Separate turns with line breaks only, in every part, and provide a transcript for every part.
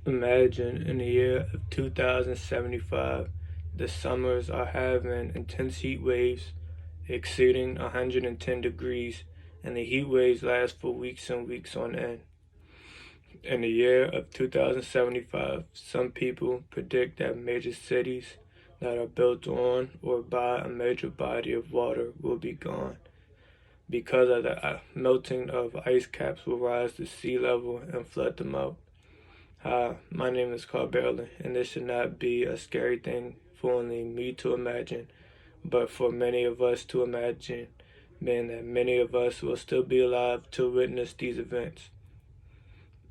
Imagine in the year of 2075, the summers are having intense heat waves exceeding 110 degrees, and the heat waves last for weeks and weeks on end. In the year of 2075, some people predict that major cities that are built on or by a major body of water will be gone because of the melting of ice caps will rise to sea level and flood them out. Hi, my name is Carl Barely, and this should not be a scary thing for only me to imagine, but for many of us to imagine, meaning that many of us will still be alive to witness these events.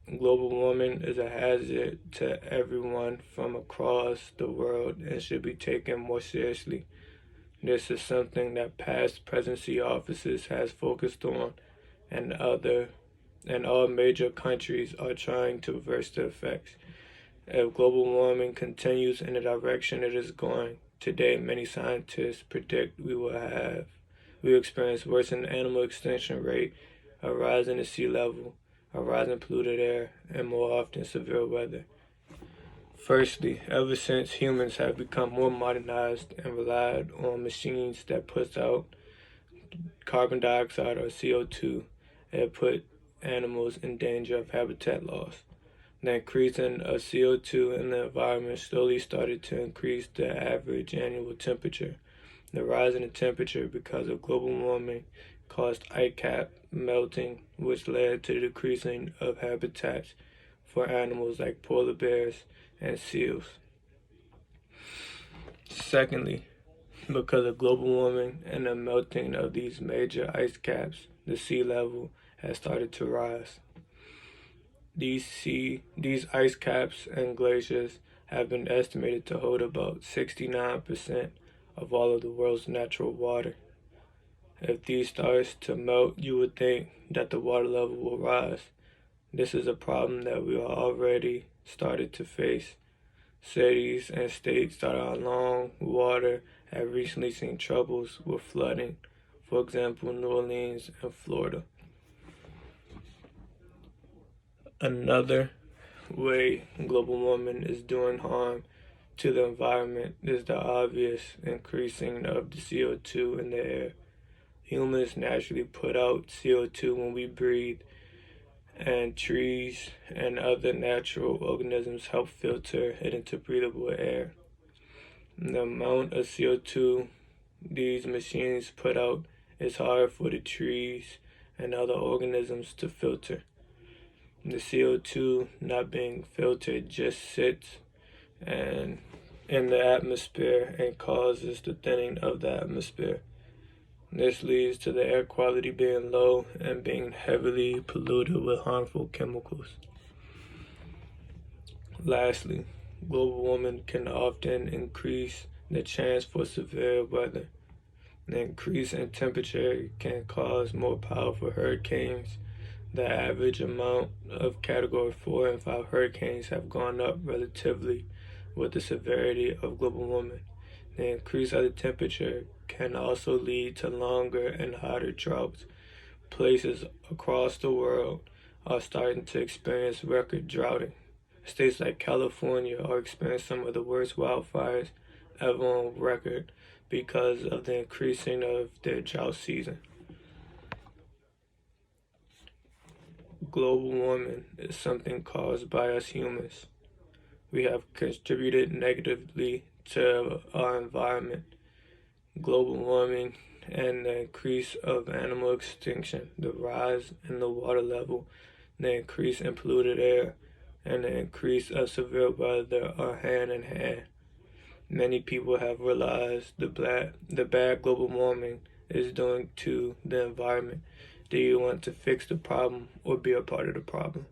Global warming is a hazard to everyone from across the world and should be taken more seriously. This is something that past presidency offices has focused on, and all major countries are trying to reverse the effects. If global warming continues in the direction it is going, today many scientists predict we will experience worsened animal extinction rate, a rise in the sea level, a rise in polluted air, and more often severe weather. Firstly, ever since humans have become more modernized and relied on machines that put out carbon dioxide or CO2, it put animals in danger of habitat loss. The increasing of CO2 in the environment slowly started to increase the average annual temperature. The rise in the temperature because of global warming caused ice cap melting, which led to the decreasing of habitats for animals like polar bears and seals. Secondly, because of global warming and the melting of these major ice caps, the sea level has started to rise. These ice caps and glaciers have been estimated to hold about 69% of all of the world's natural water. If these starts to melt, you would think that the water level will rise. This is a problem that we are already started to face. Cities and states that are along water have recently seen troubles with flooding, for example, New Orleans and Florida. Another way global warming is doing harm to the environment is the obvious increasing of the CO2 in the air. Humans naturally put out CO2 when we breathe, and trees and other natural organisms help filter it into breathable air. The amount of CO2 these machines put out is hard for the trees and other organisms to filter. The CO2 not being filtered just sits and in the atmosphere and causes the thinning of the atmosphere. This leads to the air quality being low and being heavily polluted with harmful chemicals. Lastly, global warming can often increase the chance for severe weather. The increase in temperature can cause more powerful hurricanes. The average amount of Category 4 and 5 hurricanes have gone up relatively with the severity of global warming. The increase of the temperature can also lead to longer and hotter droughts. Places across the world are starting to experience record droughting. States like California are experiencing some of the worst wildfires ever on record because of the increasing of their drought season. Global warming is something caused by us humans. We have contributed negatively to our environment. Global warming and the increase of animal extinction, the rise in the water level, the increase in polluted air, and the increase of severe weather are hand in hand. Many people have realized the bad global warming is doing to the environment. Do you want to fix the problem or be a part of the problem?